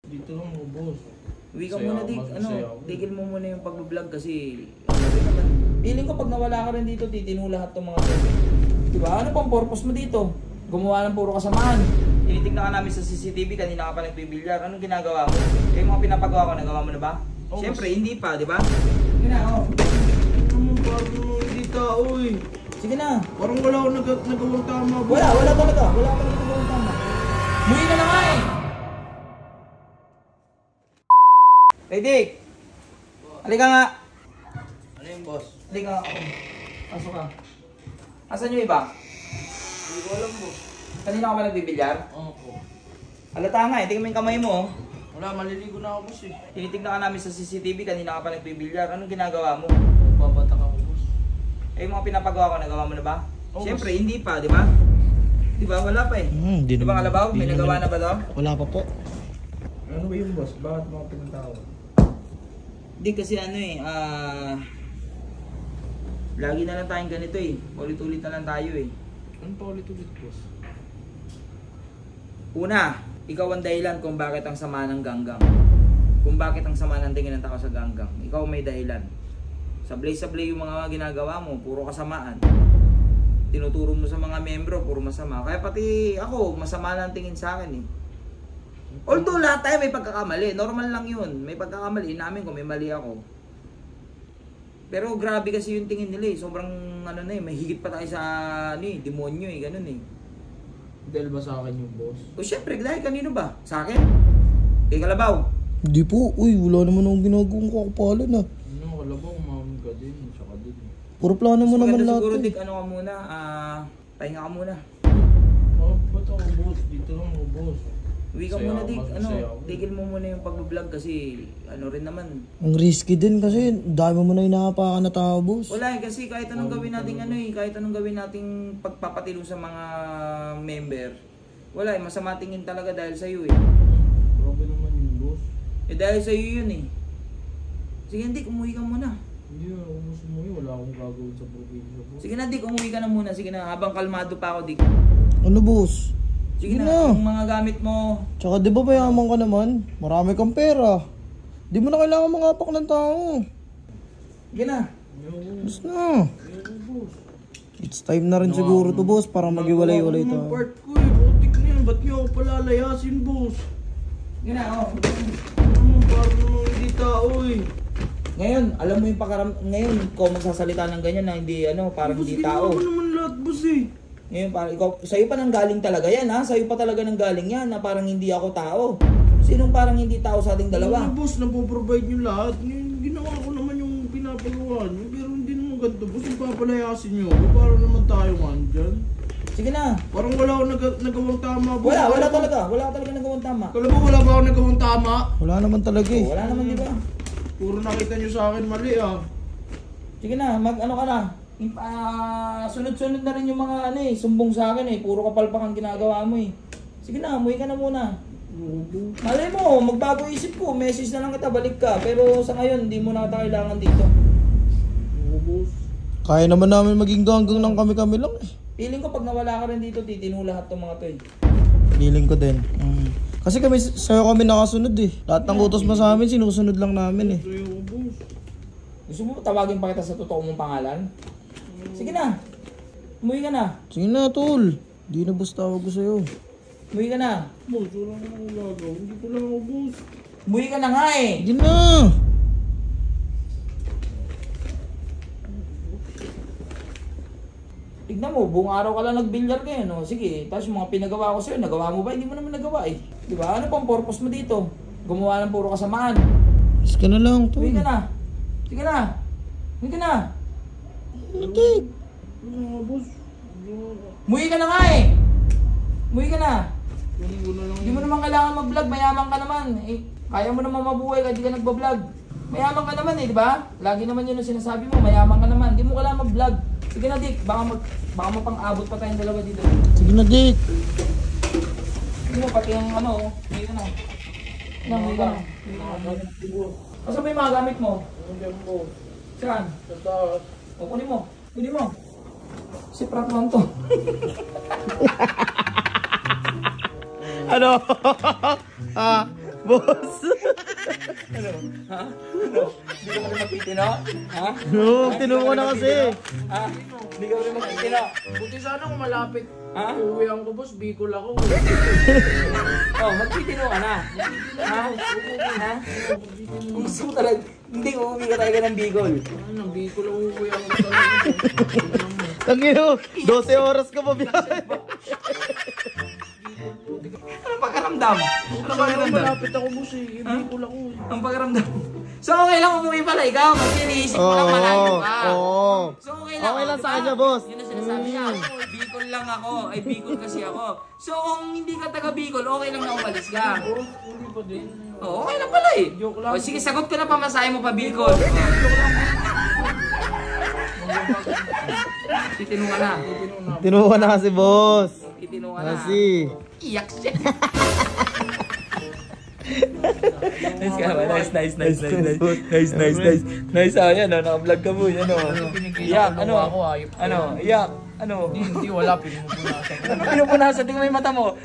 Dito lang mo, boss. Uwi ka muna, Dick. Tigil mo muna yung pag-vlog kasi naman. Feeling ko pag nawala ka rin dito, titino lahat tong mga to. Diba? Ano pang purpose mo dito? Gumawa ng puro kasamaan. Tinitignan ka namin sa CCTV, kanina ka pa nagbibilyar. Anong ginagawa mo? Yung mga pinapagawa ko, nagawa mo na ba? Oh, siyempre, hindi pa, di ba? Sige na, oh. Parang hindi tao eh. Sige na. Parang wala akong nagawang tama. Wala talaga. Wala talaga nagawang tama. Muwi ka na nga eh. Hey, Dick. Halika nga. Ano yung boss? Halika nga ako. Pasok ka. Asan yung iba? Hindi ko alam, boss. Kanina ka ba nagbibilyar? Oo po. Halata nga eh. Tingnan mo yung kamay mo. Wala, maliligo na ako, boss eh. Tinitignan ka namin sa CCTV, kanina ka pa nagbibilyar. Anong ginagawa mo? Babatak ako, boss. Eh, yung mga pinapagawa ko, nagawa mo na ba? Oh, siyempre, hindi pa, di ba? Di ba? Wala pa eh. Di ba Kalabaw? May nagawa na ba to? Wala pa po. Ano ba yung boss? Bakit mga pinatao? Di kasi ano eh, lagi na lang tayong ganito eh. Ulit-ulit na lang tayo eh. Ano pa ulit-ulit, boss? Una, ikaw ang dahilan kung bakit ang sama ng ganggang. Kung bakit ang sama ng tingin ng tao sa ganggang. Ikaw may dahilan. Sablay-sablay yung mga ginagawa mo, puro kasamaan. Tinuturo mo sa mga membro, puro masama. Kaya pati ako, masama lang tingin sa akin eh. Although lahat tayo may pagkakamali, normal lang yun. May pagkakamali, namin ko may mali ako. Pero grabe kasi yung tingin nila eh. Sobrang ano na eh, may higit pa tayo sa ano eh, demonyo eh, ganun eh. Dahil ba sa akin yung boss? O syempre, dahil kanino ba? Sa akin? Kay Kalabaw? Hindi po. Uy, wala naman akong ginagawang kakapalan ah. Ano, Kalabaw, umamin ka din. Tsaka din. Puro plano mo naman lahat. Siguro, eh. Dick, ano ka muna, pahinga ka muna. Ba't ako, boss? Dito lang ako, boss. Uwi ka Masaya muna, ako, Dick. masaya ako. Tigil mo muna yung pag-vlog kasi ano rin naman. Ang risky din kasi dami mo na inahapakan na tao, boss. Wala eh, kasi kahit anong gawin nating ano eh, kahit anong gawin nating pagpapatilo sa mga member, wala eh, masama tingin talaga dahil sa iyo eh. Grabe naman yung boss. Eh dahil sa iyo yun eh. Sige, Dick, umuwi ka muna. Hindi ako mas umuwi. Wala akong gagawin sa probinsya, boss. Sige na, Dick, umuwi ka na muna. Sige na, habang kalmado pa ako, Dick. Ano, boss? Sige na, yung mga gamit mo. Tsaka di ba mayaman ka naman? Marami kang pera. Di mo na kailangan mangapak ng tao. Sige na. Boss na. It's time na rin siguro to, boss, para mag-iwalay-iwalay Nagawa ko tayo. naman part ko eh. Butik na yan. Ba't niyo ako palalayasin, boss? Sige na, oh. Parang hindi tao eh. Ngayon, alam mo yung ngayon, ikaw magsasalita ng ganyan na hindi, ano, parang Boss, hindi tao. ginawa ko naman lahat, boss eh. Ngayon, parang ikaw, sa'yo pa nang galing talaga yan, ha? Sa'yo pa talaga nang galing yan, na parang hindi ako tao. Sinong parang hindi tao sa ating dalawa? Ano, boss, napoprovide niyo lahat. Ginawa ko naman yung pinapagawa niyo. Pero hindi naman ganito, boss. Yung papalayasin niyo ako. Para naman tayo man dyan. Sige na. Parang wala akong nagawang tama, boss. Wala talaga nagawang tama. Kala mo wala ba akong nagawang tama? Wala naman talaga eh. Wala naman, di ba? Puro nakita niyo sa akin mali ah. Sige na, ano ka na. Sunod-sunod na rin yung mga ano eh, sumbong sa akin eh. Puro kapalpak ang ginagawa mo eh. Sige na, umuwi ka na muna. Malay mo, magbago isip ko. Message na lang kita, balik ka. Pero sa ngayon, hindi mo na kita kailangan dito. Boss. Kaya naman namin maging ganggang ng kami-kami lang eh. Feeling ko pag nawala ka rin dito, titino lahat tong mga to eh. Feeling ko din. Kasi kami, sa'yo kami nakasunod eh. Lahat ng utos mo sa amin, sinusunod lang namin eh. Ito yung boss. Gusto mo tawagin pa kita sa totoo mong pangalan? Sige na. Umuwi ka na. Sige na, tol. Hindi na boss tawag ko sa'yo. Umuwi ka na. Boss, wala na akong gagawin. Hindi ko lang ako, boss. Umuwi ka na nga eh. Sige na. Tignan mo, buong araw ka lang nagbilyar kayo, no? Sige, tapos yung mga pinagawa ko sa'yo, nagawa mo ba? Hindi mo naman nagawa eh. Di ba? Ano pang purpose mo dito? Gumawa ng puro kasamaan. Sige na lang, tol. Umuwi ka na. Sige na. Umuwi ka na. Hindi. Ano, boss? Umuwi ka na nga eh. Umuwi ka na. Kunin ko na lang. Hindi mo naman kailangan mag-vlog, mayaman ka naman. Eh, kaya mo naman mabuhay kahit di ka nagbablog. Mayaman ka naman eh, di ba? Lagi naman yun ang sinasabi mo, mayaman ka naman. Hindi mo kailangan mag-vlog. Sige na, Dick. Baka mapang-abot pa tayong dalawa dito. Sige na, Dick. Hindi mo, pati yung ano, umuwi ka na. Umuwi ka na. Asa ba yung mga gamit mo? Nandiyan, boss. Saan? Sa taas. O, kunin mo. Kunin mo. Si Pratman to. Ano? Boss! Ano? Ha? Ano? Hindi ka pa rin magtitino? Ha? No, tinuko na kasi. Ha? Hindi ka pa rin magtitino? Buti sana kung malapit. Ha? Uuwihan ko boss, Bicol ako. Oh, magtitino ka na. Ha? Ha? Kung gusto mo talaga, hindi uuwi ka talaga ng Bicol. Ano, Bicol ako uuwihan ko talaga. Tangino, 12 oras ka pa biyahe. Ano pakiramdam? Ano pakiramdam? Malapit ako boss eh. Bicol ako. Ang pakiramdam. So okay lang umuwi pala ikaw kasi iniisip mo lang malayo ka. Oo. So okay lang. Okay lang di sa ba? kanya, boss. Yun ang sinasabi niya. Bicol lang ako. Ay Bicol kasi ako. So kung hindi ka taga Bicol, okay lang na umalis ka. Oh, hindi pa din. Oo, okay lang pala eh. Joke lang. O sige, sagot ko na pamasahe mo pa Bicol. Titino ka na. Tinuko na kasi, boss. Titino ka na. Kasi. Iyak siya. Nice ka ba? Nice. Ah, yan oh, naka-vlog ka mo. Yan oh. Iyak, ano? Ano? Iyak, ano? Hindi, wala. Pinupunasan. Pinupunasan, tingnan mo yung mata mo.